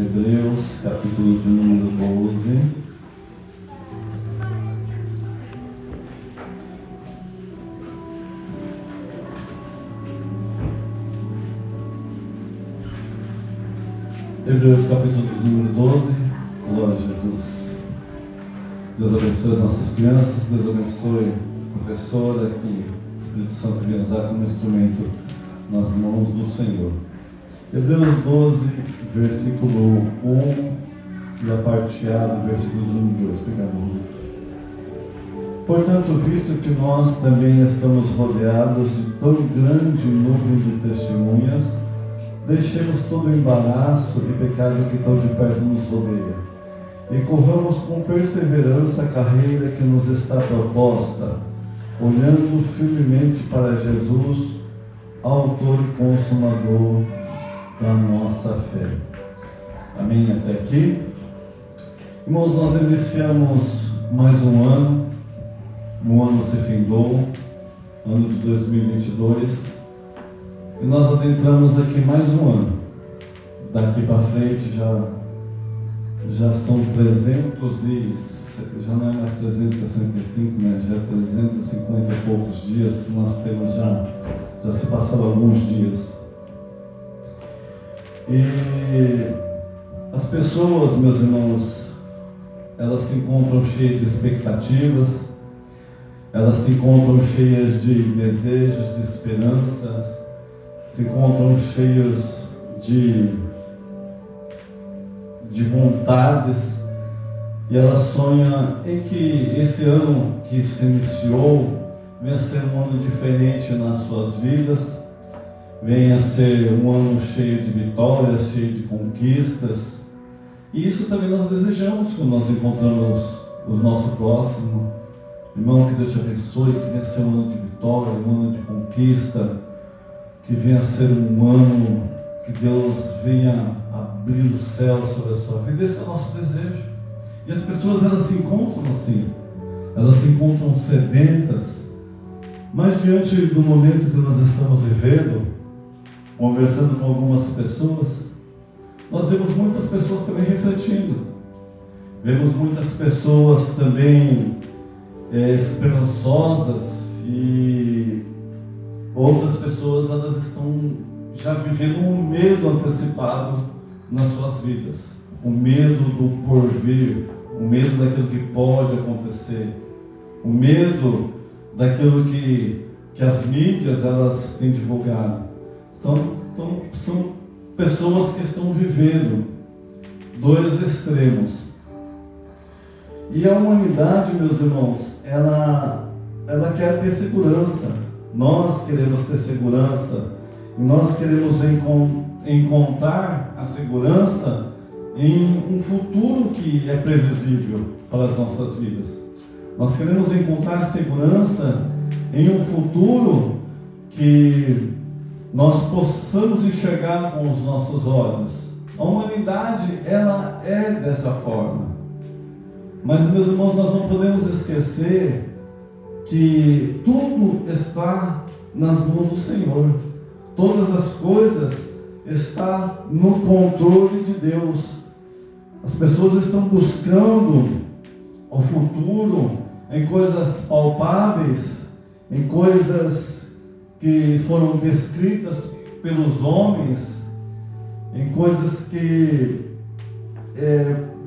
Hebreus, capítulo de número 12. Hebreus, capítulo de número 12. Glória a Jesus. Deus abençoe as nossas crianças, Deus abençoe a professora, que o Espírito Santo venha usar como instrumento nas mãos do Senhor. Hebreus 12, versículo 1 e a parte A do versículo de número 2. Obrigado. Portanto, visto que nós também estamos rodeados de tão grande nuvem de testemunhas, deixemos todo o embaraço e pecado que tão de perto nos rodeia, e corramos com perseverança a carreira que nos está proposta, olhando firmemente para Jesus, autor e consumador da nossa fé. Amém? Até aqui. Irmãos, nós iniciamos mais um ano, o ano se findou, ano de 2022, e nós adentramos aqui mais um ano. Daqui para frente já são 300 e já não é mais 365, né? Já é 350 e poucos dias que nós temos, já se passaram alguns dias. E as pessoas, meus irmãos, elas se encontram cheias de expectativas, elas se encontram cheias de desejos, de esperanças, se encontram cheios de vontades, e ela sonha em que esse ano que se iniciou venha a ser um ano diferente nas suas vidas, venha a ser um ano cheio de vitórias, cheio de conquistas. E isso também nós desejamos quando nós encontramos o nosso próximo. Irmão, que Deus te abençoe, que venha a ser um ano de vitória, um ano de conquista, que venha a ser um ano que Deus venha abrir o céu sobre a sua vida. Esse é o nosso desejo. E as pessoas, elas se encontram assim, elas se encontram sedentas. Mas diante do momento que nós estamos vivendo, conversando com algumas pessoas, nós vemos muitas pessoas também refletindo, vemos muitas pessoas também esperançosas, e outras pessoas, elas estão já vivendo um medo antecipado nas suas vidas, o medo do porvir, o medo daquilo que pode acontecer, o medo daquilo que as mídias, elas têm divulgado. São pessoas que estão vivendo dois extremos. E a humanidade, meus irmãos, ela quer ter segurança. Nós queremos ter segurança, e nós queremos encontrar a segurança em um futuro que é previsível para as nossas vidas. Nós queremos encontrar a segurança em um futuro que nós possamos enxergar com os nossos olhos. A humanidade, ela é dessa forma. Mas, meus irmãos, nós não podemos esquecer que tudo está nas mãos do Senhor. Todas as coisas estão no controle de Deus. As pessoas estão buscando o futuro em coisas palpáveis, em coisas que foram descritas pelos homens, em coisas que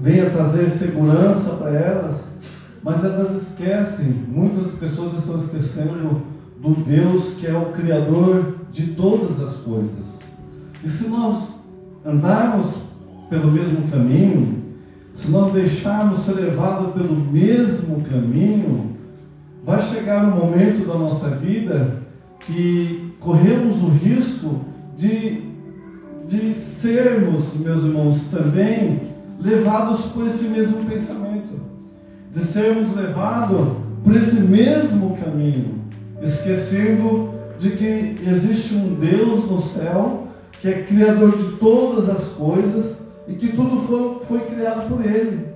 venham trazer segurança para elas, mas elas esquecem, muitas pessoas estão esquecendo do Deus que é o Criador de todas as coisas. E se nós andarmos pelo mesmo caminho, se nós deixarmos ser levados pelo mesmo caminho, vai chegar um momento da nossa vida que corremos o risco de sermos, meus irmãos, também levados por esse mesmo pensamento, de sermos levados por esse mesmo caminho, esquecendo de que existe um Deus no céu, que é Criador de todas as coisas, e que tudo foi criado por Ele.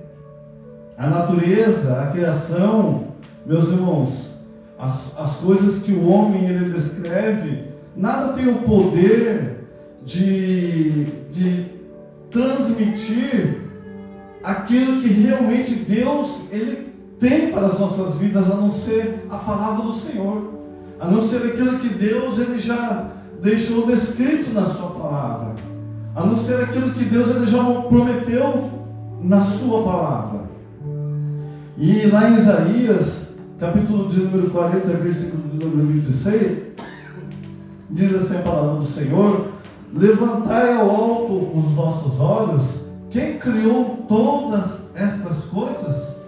A natureza, a criação, meus irmãos, as coisas que o homem ele descreve, nada tem o poder de transmitir aquilo que realmente Deus Ele tem para as nossas vidas, a não ser a palavra do Senhor, a não ser aquilo que Deus Ele já deixou descrito na sua palavra, a não ser aquilo que Deus Ele já prometeu na sua palavra. E lá em Isaías, capítulo de número 40, versículo de número 26, diz assim a palavra do Senhor: levantai ao alto os vossos olhos, quem criou todas estas coisas?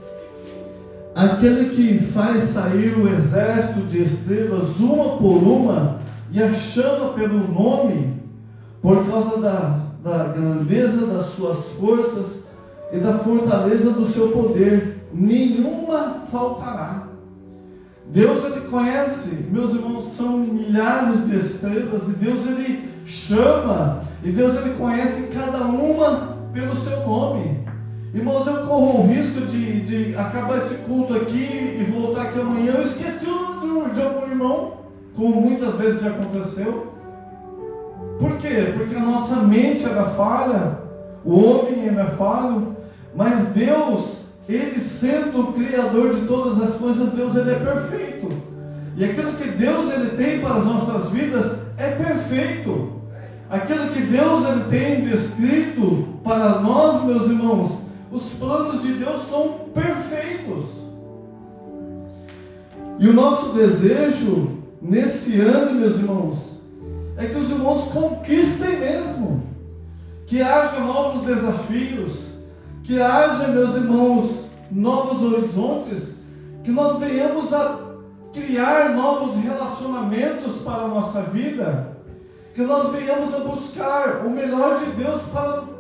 Aquele que faz sair o exército de estrelas uma por uma e a chama pelo nome, por causa da grandeza das suas forças e da fortaleza do seu poder, nenhuma faltará. Deus Ele conhece, meus irmãos, são milhares de estrelas, e Deus Ele chama, e Deus Ele conhece cada uma pelo seu nome. Irmãos, eu corro o risco de acabar esse culto aqui e voltar aqui amanhã, eu esqueci o nome de algum irmão, como muitas vezes já aconteceu. Por quê? Porque a nossa mente era falha, o homem é falho, mas Deus, Ele sendo o Criador de todas as coisas, Deus Ele é perfeito. E aquilo que Deus Ele tem para as nossas vidas é perfeito. Aquilo que Deus Ele tem descrito para nós, meus irmãos, os planos de Deus são perfeitos. E o nosso desejo nesse ano, meus irmãos, é que os irmãos conquistem mesmo, que haja novos desafios, que haja, meus irmãos, novos horizontes, que nós venhamos a criar novos relacionamentos para a nossa vida, que nós venhamos a buscar o melhor de Deus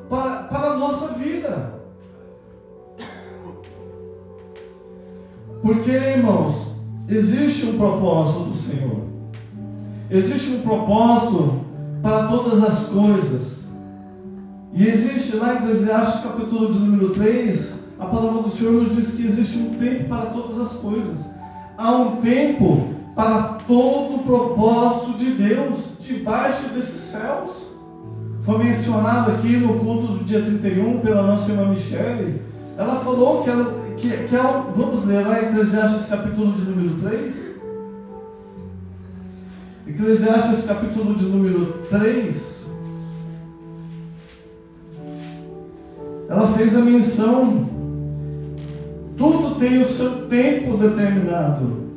para a nossa vida. Porque, irmãos, existe um propósito do Senhor, existe um propósito para todas as coisas, e existe lá em Eclesiastes capítulo de número 3, a palavra do Senhor nos diz que existe um tempo para todas as coisas. Há um tempo para todo o propósito de Deus debaixo desses céus. Foi mencionado aqui no culto do dia 31 pela nossa irmã Michele. Ela falou vamos ler lá em Eclesiastes capítulo de número 3. Eclesiastes capítulo de número 3. Ela fez a menção: tudo tem o seu tempo determinado,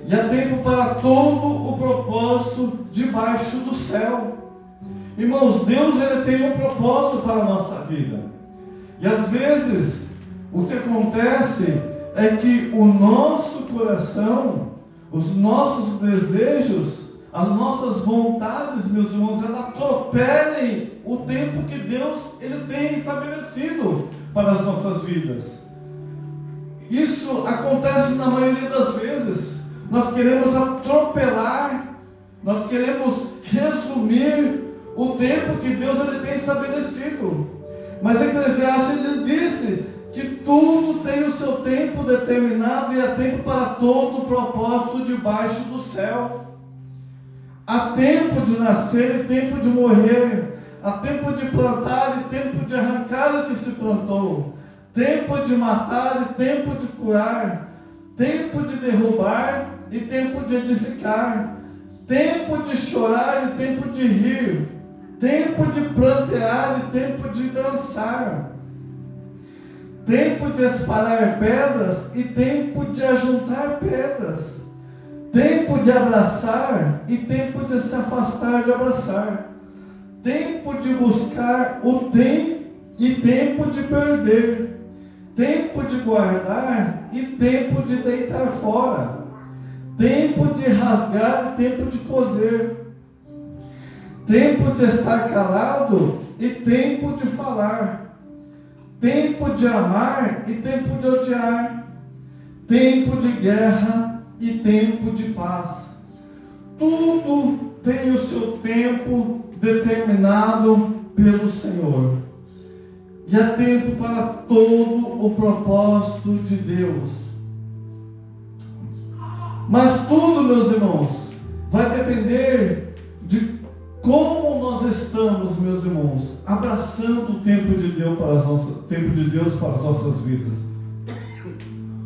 e há tempo para todo o propósito debaixo do céu. Irmãos, Deus Ele tem um propósito para a nossa vida, e às vezes o que acontece é que o nosso coração, os nossos desejos, as nossas vontades, meus irmãos, elas atropelem o tempo que Deus Ele tem estabelecido para as nossas vidas. Isso acontece na maioria das vezes. Nós queremos atropelar, nós queremos resumir o tempo que Deus Ele tem estabelecido. Mas Eclesiastes Ele disse que tudo tem o seu tempo determinado, e há tempo para todo o propósito debaixo do céu. Há tempo de nascer e tempo de morrer, há tempo de plantar e tempo de arrancar o que se plantou, tempo de matar e tempo de curar, tempo de derrubar e tempo de edificar, tempo de chorar e tempo de rir, tempo de plantear e tempo de dançar, tempo de espalhar pedras e tempo de ajuntar pedras, tempo de abraçar e tempo de se afastar de abraçar, tempo de buscar o tempo e tempo de perder, tempo de guardar e tempo de deitar fora, tempo de rasgar e tempo de coser, tempo de estar calado e tempo de falar, tempo de amar e tempo de odiar, tempo de guerra e tempo de paz. Tudo tem o seu tempo determinado pelo Senhor, e há tempo para todo o propósito de Deus. Mas tudo, meus irmãos, vai depender de como nós estamos, meus irmãos, abraçando o tempo de Deus para as nossas vidas,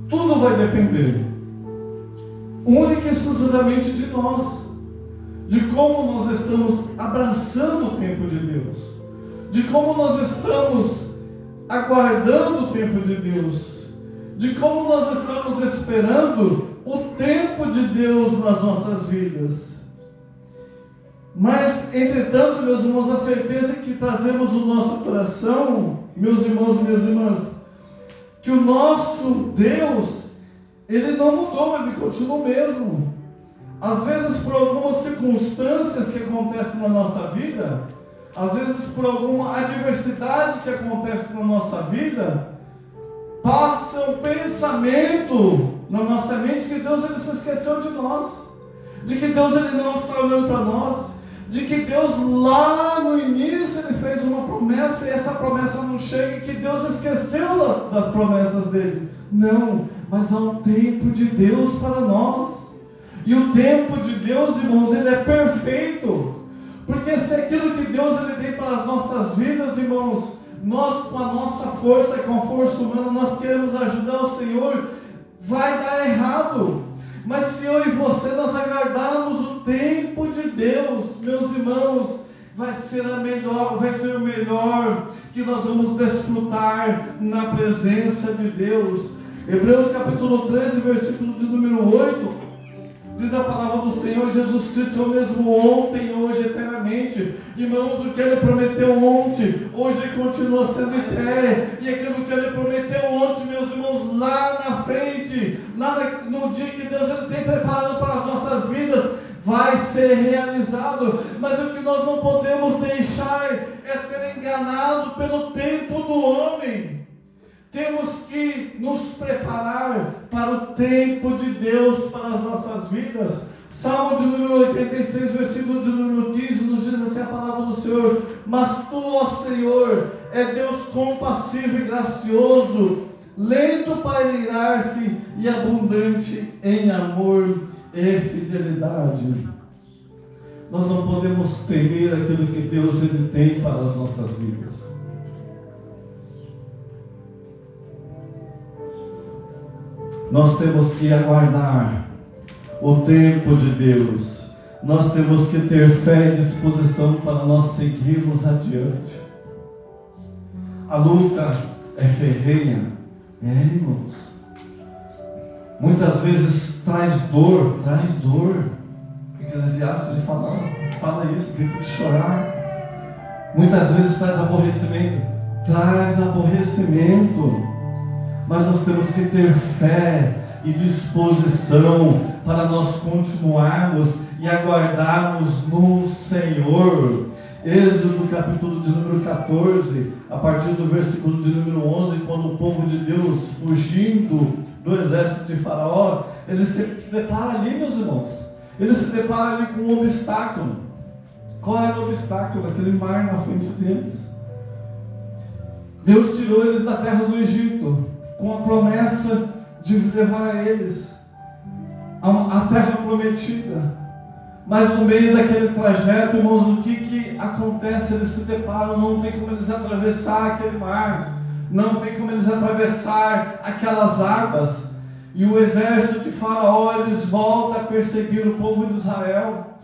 tudo vai depender única e exclusivamente de nós, de como nós estamos abraçando o tempo de Deus, de como nós estamos aguardando o tempo de Deus, de como nós estamos esperando o tempo de Deus nas nossas vidas. Mas, entretanto, meus irmãos, a certeza que trazemos no nosso coração, meus irmãos e minhas irmãs, que o nosso Deus, Ele não mudou, Ele continua o mesmo. Às vezes por algumas circunstâncias que acontecem na nossa vida, às vezes por alguma adversidade que acontece na nossa vida, passa um pensamento na nossa mente que Deus ele se esqueceu de nós, de que Deus ele não está olhando para nós, de que Deus lá no início ele fez uma promessa e essa promessa não chega e que Deus esqueceu das promessas dele. Não, mas há um tempo de Deus para nós. E o tempo de Deus, irmãos, ele é perfeito. Porque se aquilo que Deus ele tem para as nossas vidas, irmãos, nós com a nossa força e com a força humana, nós queremos ajudar o Senhor, vai dar errado. Mas se eu e você nós aguardarmos o tempo de Deus, meus irmãos, vai ser o melhor que nós vamos desfrutar na presença de Deus. Hebreus capítulo 13, versículo de número 8, diz a palavra do Senhor: Jesus Cristo é o mesmo ontem, hoje, eternamente. Irmãos, o que Ele prometeu ontem, hoje Ele continua sendo em pé. E aquilo que Ele prometeu ontem, meus irmãos, lá na frente, no dia que Deus Ele tem preparado para as nossas vidas, vai ser realizado. Mas o que nós não podemos deixar é ser enganado pelo tempo do homem. Temos que nos preparar para o tempo de Deus para as nossas vidas. Salmo de número 86, versículo de número 15, nos diz assim a palavra do Senhor: mas tu, ó Senhor, é Deus compassivo e gracioso, lento para irar-se e abundante em amor e fidelidade. Nós não podemos temer aquilo que Deus ele tem para as nossas vidas. Nós temos que aguardar o tempo de Deus. Nós temos que ter fé e disposição para nós seguirmos adiante. A luta é ferrenha, irmãos. Muitas vezes traz dor. Eclesiastes ele fala isso, tem que chorar. Muitas vezes traz aborrecimento. Mas nós temos que ter fé e disposição para nós continuarmos e aguardarmos no Senhor. Êxodo capítulo de número 14, a partir do versículo de número 11, quando o povo de Deus, fugindo do exército de Faraó, ele se depara ali, meus irmãos, ele se depara ali com um obstáculo. Qual era o obstáculo? Aquele mar na frente deles. Deus tirou eles da terra do Egito, com a promessa de levar a eles a terra prometida. Mas no meio daquele trajeto, irmãos, o que acontece? Eles se deparam, não tem como eles atravessar aquele mar, não tem como eles atravessar aquelas águas, e o exército de Faraó, eles voltam a perseguir o povo de Israel.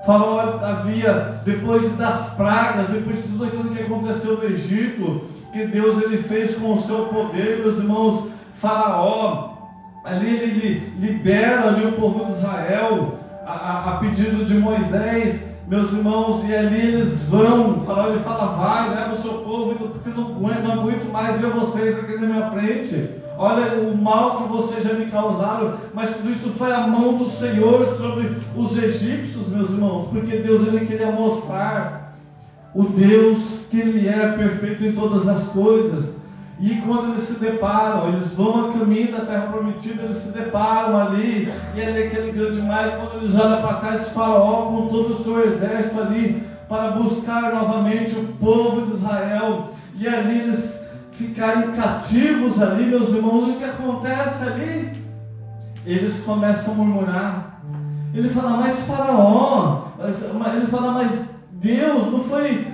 Faraó havia, depois das pragas, depois de tudo aquilo que aconteceu no Egito, que Deus ele fez com o seu poder, meus irmãos, Faraó, ali ele libera ali o povo de Israel, a pedido de Moisés, meus irmãos, e ali eles vão. Faraó ele fala: vai, leva o seu povo, porque não aguento mais ver vocês aqui na minha frente. Olha o mal que vocês já me causaram. Mas tudo isso foi a mão do Senhor sobre os egípcios, meus irmãos, porque Deus ele queria mostrar o Deus que Ele é perfeito em todas as coisas. E quando eles se deparam, eles vão a caminho da terra prometida, eles se deparam ali, e ali aquele grande mar, e quando eles olham para trás, Faraó com todo o seu exército ali, para buscar novamente o povo de Israel, e ali eles ficarem cativos ali, meus irmãos, o que acontece ali? Eles começam a murmurar. Ele fala: mas Faraó, ele fala: mas Deus, não foi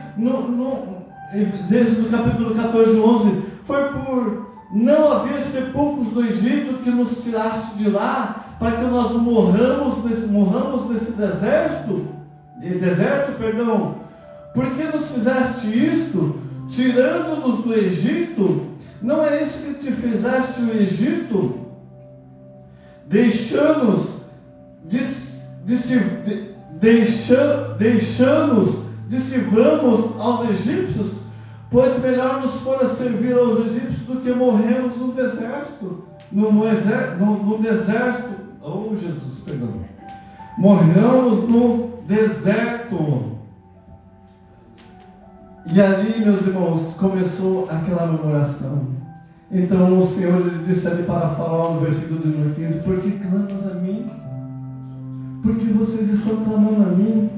Êxodo capítulo 14, 11, foi por não haver sepulcros no Egito que nos tiraste de lá, para que nós morramos nesse deserto, por que nos fizeste isto, tirando-nos do Egito? Não é isso que te fizeste o Egito, deixando-nos de sirvamos aos egípcios, pois melhor nos fora servir aos egípcios do que morrermos no deserto. No deserto, oh Jesus, perdão. Morramos no deserto. E ali, meus irmãos, começou aquela murmuração. Então o Senhor lhe disse ali para Faraó, no versículo de número 15: por que clamas a mim? Por que vocês estão clamando a mim?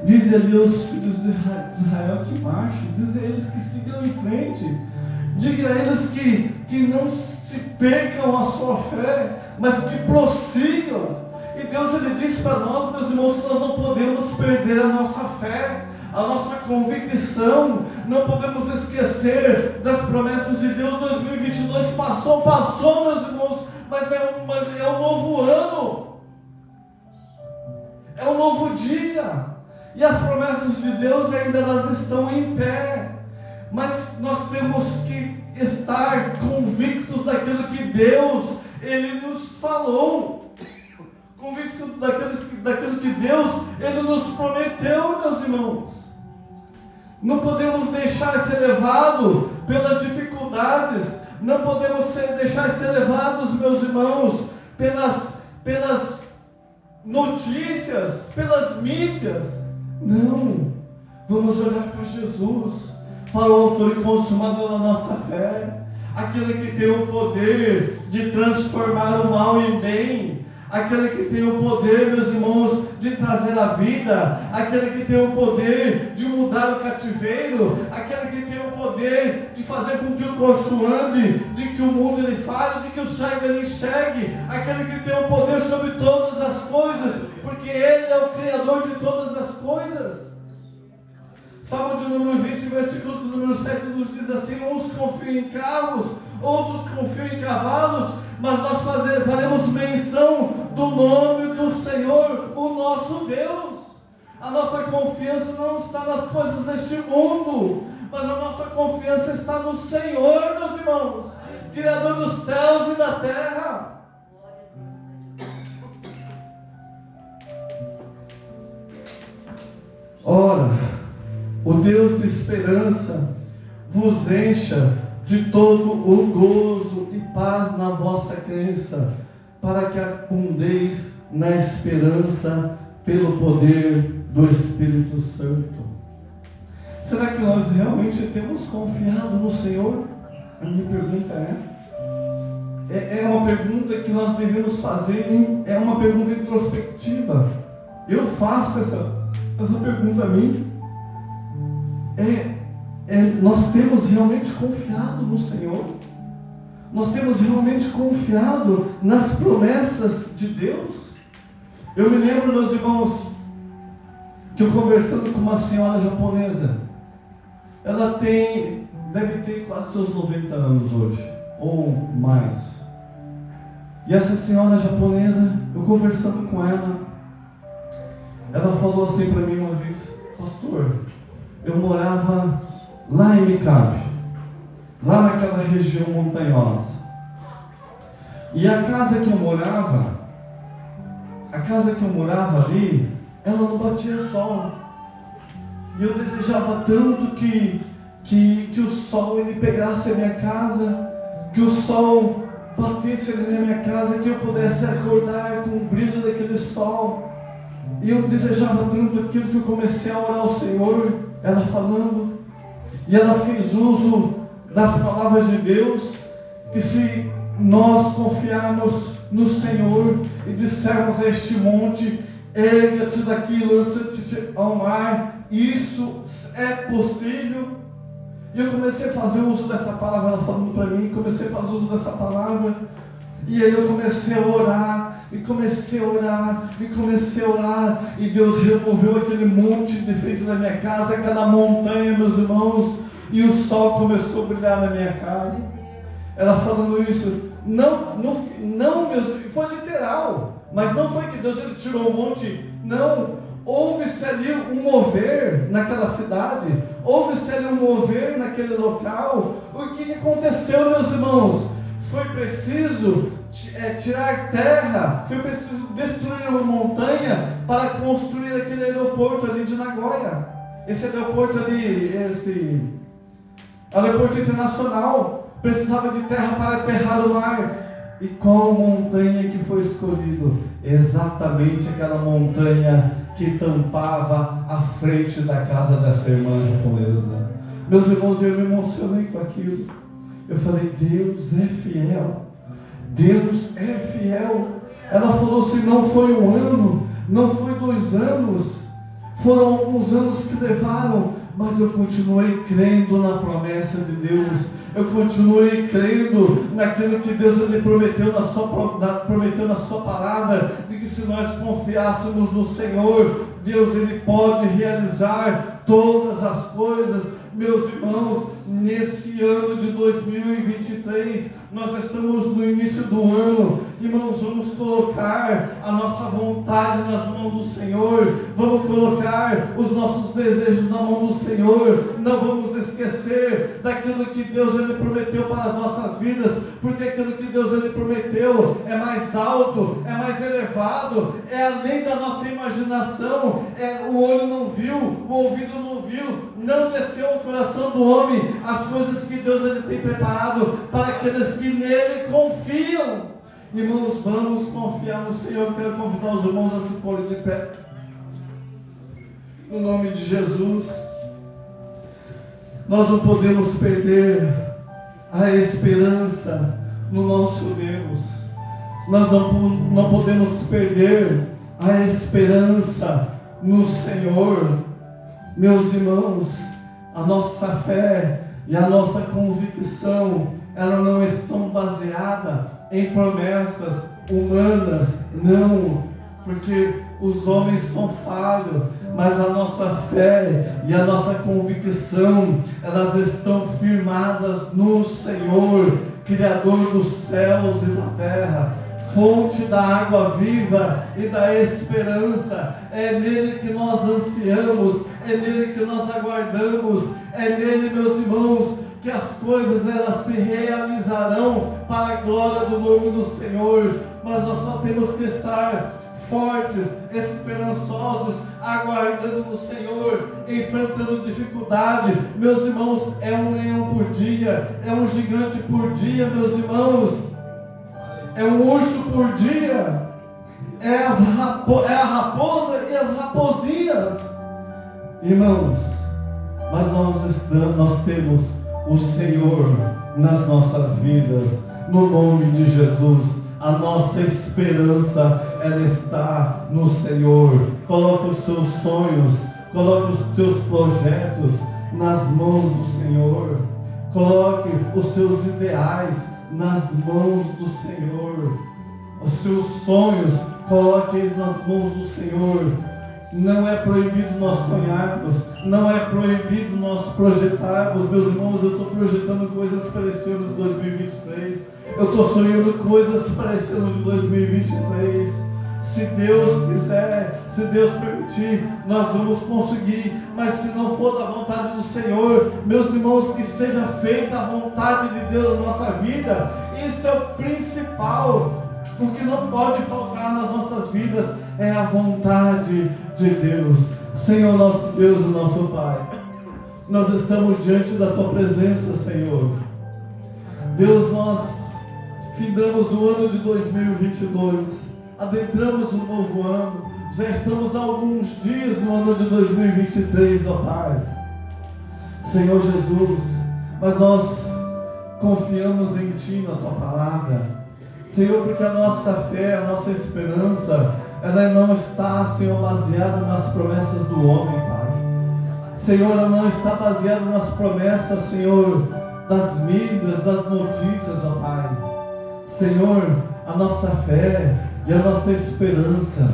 Diz ali aos filhos de Israel que marchem, diz a eles que sigam em frente, diga a eles que não se percam a sua fé, mas que prossigam. E Deus ele disse para nós, meus irmãos, que nós não podemos perder a nossa fé, a nossa convicção, não podemos esquecer das promessas de Deus. 2022 passou, meus irmãos, mas é um novo ano, é um novo dia. E as promessas de Deus ainda elas estão em pé, mas nós temos que estar convictos daquilo que Deus Ele nos falou, convictos daquilo que Deus Ele nos prometeu, meus irmãos. Não podemos deixar ser levado pelas dificuldades, não podemos deixar ser levados, meus irmãos, pelas notícias, pelas mídias. Não, vamos olhar para Jesus, para o autor e consumador da nossa fé, aquele que tem o poder de transformar o mal em bem, aquele que tem o poder, meus irmãos, de trazer a vida, aquele que tem o poder de mudar o cativeiro, aquele que tem o poder de fazer com que o coxo ande, de que o mundo ele fale, de que o cego ele enxergue, aquele que tem o poder sobre todas as coisas, porque Ele é o Criador de todas as coisas. Salmo de número 20, versículo de número 7 nos diz assim: uns confiam em carros, outros confiam em cavalos, mas nós faremos menção do nome do Senhor, o nosso Deus. A nossa confiança não está nas coisas deste mundo, mas a nossa confiança está no Senhor, meus irmãos, Criador dos céus e da terra. Ora, o Deus de esperança vos encha de todo o gozo e paz na vossa crença, para que abundeis na esperança pelo poder do Espírito Santo. Será que nós realmente temos confiado no Senhor? A minha pergunta é uma pergunta que nós devemos fazer, é uma pergunta introspectiva. Eu faço essa pergunta a mim. Nós temos realmente confiado no Senhor? Nós temos realmente confiado nas promessas de Deus? Eu me lembro, meus irmãos, que eu conversando com uma senhora japonesa, ela deve ter quase seus 90 anos hoje, ou mais. E essa senhora japonesa, eu conversando com ela falou assim para mim uma vez: pastor, eu morava lá em Mikabe, lá naquela região montanhosa, e a casa que eu morava ali, ela não batia sol, e eu desejava tanto que o sol ele pegasse a minha casa, que o sol batesse ali na minha casa, que eu pudesse acordar com o brilho daquele sol. E eu desejava tanto aquilo que eu comecei a orar ao Senhor, ela falando, e ela fez uso das palavras de Deus, que se nós confiarmos no Senhor e dissermos a este monte: erga-te daqui, lança-te ao mar, isso é possível. E eu comecei a fazer uso dessa palavra, ela falando para mim, comecei a fazer uso dessa palavra, e aí eu comecei a orar, e comecei a orar, e Deus removeu aquele monte de defeito da minha casa, aquela montanha, meus irmãos, e o sol começou a brilhar na minha casa. Ela falando isso, não, meus, foi literal, mas não foi que Deus ele tirou o monte, não, houve-se ali um mover naquela cidade, houve-se ali um mover naquele local. O que aconteceu, meus irmãos? Foi preciso tirar terra, foi preciso destruir uma montanha para construir aquele aeroporto ali de Nagoya. Esse aeroporto ali, esse aeroporto internacional, precisava de terra para aterrar o mar. E qual montanha que foi escolhido? Exatamente aquela montanha que tampava a frente da casa dessa irmã japonesa. Meus irmãos, eu me emocionei com aquilo. Eu falei, Deus é fiel. Deus é fiel. Ela falou, se não foi um ano, não foi 2 anos, foram alguns anos que levaram, mas eu continuei crendo na promessa de Deus. Eu continuei crendo naquilo que Deus lhe prometeu na sua palavra, de que se nós confiássemos no Senhor, Deus ele pode realizar todas as coisas. Meus irmãos, nesse ano de 2023, nós estamos no início do ano. Irmãos, vamos colocar a nossa vontade nas mãos do Senhor, vamos colocar os nossos desejos na mão do Senhor. Não vamos esquecer daquilo que Deus ele prometeu para as nossas vidas, porque aquilo que Deus ele prometeu é mais alto, é mais elevado, é além da nossa imaginação. O olho não viu, o ouvido não viu, não desceu ao coração do homem as coisas que Deus ele tem preparado para aqueles que nele confiam. Irmãos, vamos confiar no Senhor. Eu quero convidar os irmãos a se porem de pé, no nome de Jesus. Nós não podemos perder a esperança no nosso Deus. Nós não podemos perder a esperança no Senhor. Meus irmãos, a nossa fé e a nossa convicção, elas não estão baseadas em promessas humanas, não, porque os homens são falhos, mas a nossa fé e a nossa convicção, elas estão firmadas no Senhor, Criador dos céus e da terra, fonte da água viva e da esperança. É nele que nós ansiamos, é nele que nós aguardamos, é nele, meus irmãos, que as coisas elas se realizarão para a glória do nome do Senhor. Mas nós só temos que estar fortes, esperançosos, aguardando no Senhor, enfrentando dificuldade. Meus irmãos, é um leão por dia, é um gigante por dia, meus irmãos, é um urso por dia, é a raposa e as raposinhas, irmãos. Mas nós temos o Senhor nas nossas vidas, no nome de Jesus. A nossa esperança, ela está no Senhor. Coloque os seus sonhos, coloque os seus projetos nas mãos do Senhor. Coloque os seus ideais nas mãos do Senhor. Os seus sonhos, coloque-os nas mãos do Senhor. Não é proibido nós sonharmos, não é proibido nós projetarmos. Meus irmãos, eu estou projetando coisas para esse ano de 2023. Eu estou sonhando coisas para esse ano de 2023. Se Deus quiser, se Deus permitir, nós vamos conseguir. Mas se não for da vontade do Senhor, meus irmãos, que seja feita a vontade de Deus na nossa vida. Isso é o principal. O que não pode faltar nas nossas vidas é a vontade de Deus. Senhor nosso Deus e nosso Pai, nós estamos diante da Tua presença, Senhor. Deus, nós findamos o ano de 2022, adentramos um novo ano, já estamos há alguns dias no ano de 2023, ó Pai. Senhor Jesus, mas nós confiamos em Ti, na Tua palavra, Senhor, porque a nossa fé, a nossa esperança, ela não está, Senhor, baseada nas promessas do homem, Pai. Senhor, ela não está baseada nas promessas, Senhor, das mídias, das notícias, ó Pai. Senhor, a nossa fé, E a nossa esperança,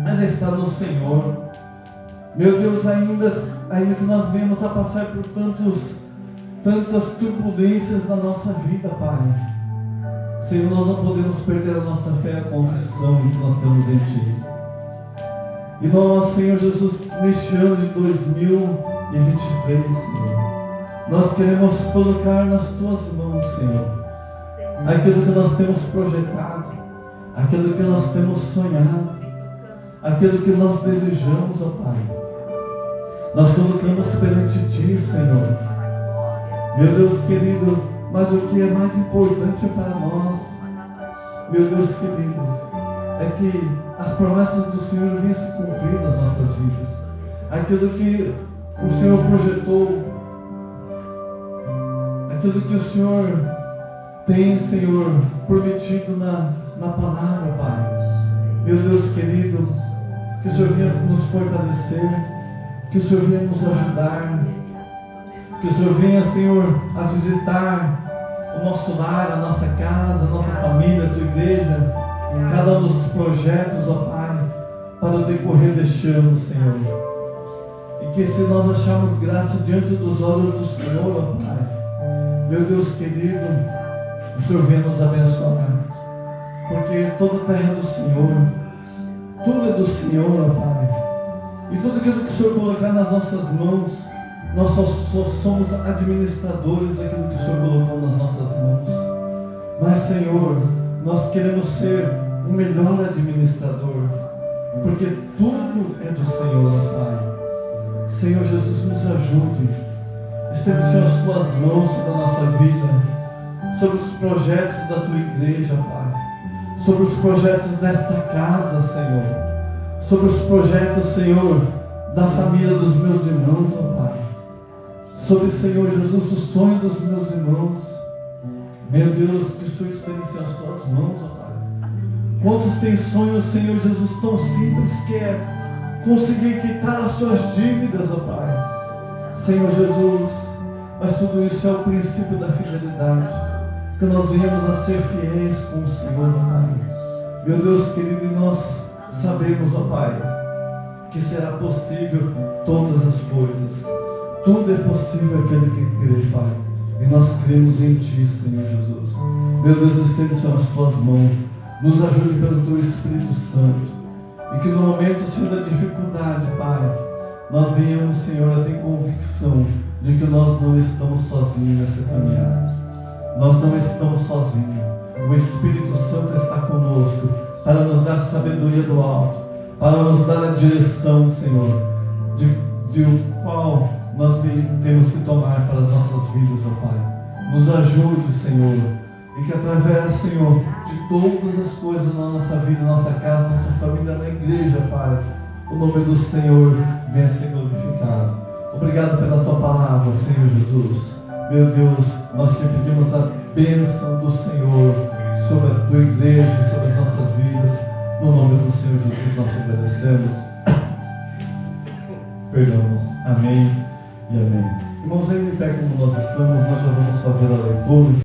ela está no Senhor. Meu Deus, ainda que nós venhamos a passar por tantas turbulências na nossa vida, Pai, Senhor, nós não podemos perder a nossa fé, a convicção que nós temos em Ti. E nós, Senhor Jesus, neste ano de 2023, Senhor, nós queremos colocar nas Tuas mãos, Senhor, aquilo que nós temos projetado, aquilo que nós temos sonhado, aquilo que nós desejamos, ó Pai. Nós colocamos perante Ti, Senhor. Meu Deus querido, mas o que é mais importante para nós, meu Deus querido, é que as promessas do Senhor venham se cumprir nas nossas vidas. Aquilo que o Senhor projetou, aquilo que o Senhor tem, Senhor, prometido na palavra, Pai. Meu Deus querido, que o Senhor venha nos fortalecer, que o Senhor venha nos ajudar, que o Senhor venha, Senhor, a visitar o nosso lar, a nossa casa, a nossa família, a Tua igreja, cada um dos projetos, ó Pai, para o decorrer deste ano, Senhor. E que se nós acharmos graça diante dos olhos do Senhor, ó Pai, meu Deus querido, o Senhor venha nos abençoar, porque toda a terra é do Senhor, tudo é do Senhor, ó Pai, e tudo aquilo que o Senhor colocar nas nossas mãos, nós só somos administradores daquilo que o Senhor colocou nas nossas mãos. Mas, Senhor, nós queremos ser o melhor administrador, porque tudo é do Senhor, Pai. Senhor Jesus, nos ajude. Estende, Senhor, as Tuas mãos sobre a nossa vida, sobre os projetos da Tua igreja, Pai, sobre os projetos desta casa, Senhor, sobre os projetos, Senhor, da família dos meus irmãos, ó Pai, sobre, Senhor Jesus, o sonho dos meus irmãos. Meu Deus, que o Senhor estende as Tuas mãos, ó Pai. Quantos têm sonhos, Senhor Jesus, tão simples, que é conseguir quitar as suas dívidas, ó Pai. Senhor Jesus, mas tudo isso é o princípio da fidelidade, que nós venhamos a ser fiéis com o Senhor, ó Pai. Meu Deus querido, e nós sabemos, ó Pai, que será possível todas as coisas. Tudo é possível aquele que crê, Pai. E nós cremos em Ti, Senhor Jesus. Meu Deus, estende, Senhor, as Tuas mãos. Nos ajude pelo Teu Espírito Santo. E que no momento, Senhor, da dificuldade, Pai, nós venhamos, Senhor, a ter convicção de que nós não estamos sozinhos nessa caminhada. Nós não estamos sozinhos. O Espírito Santo está conosco para nos dar sabedoria do alto, para nos dar a direção, Senhor, de o qual nós temos que tomar para as nossas vidas, ó Pai. Nos ajude, Senhor, e que através, Senhor, de todas as coisas na nossa vida, na nossa casa, na nossa família, na igreja, Pai, o nome do Senhor venha ser glorificado. Obrigado pela Tua palavra, Senhor Jesus. Meu Deus, nós te pedimos a bênção do Senhor sobre a Tua igreja, sobre as nossas vidas. No nome do Senhor Jesus nós te agradecemos. Perdão-nos. Amém e amém. Irmãos, aí em pé como nós estamos, nós já vamos fazer a leitura.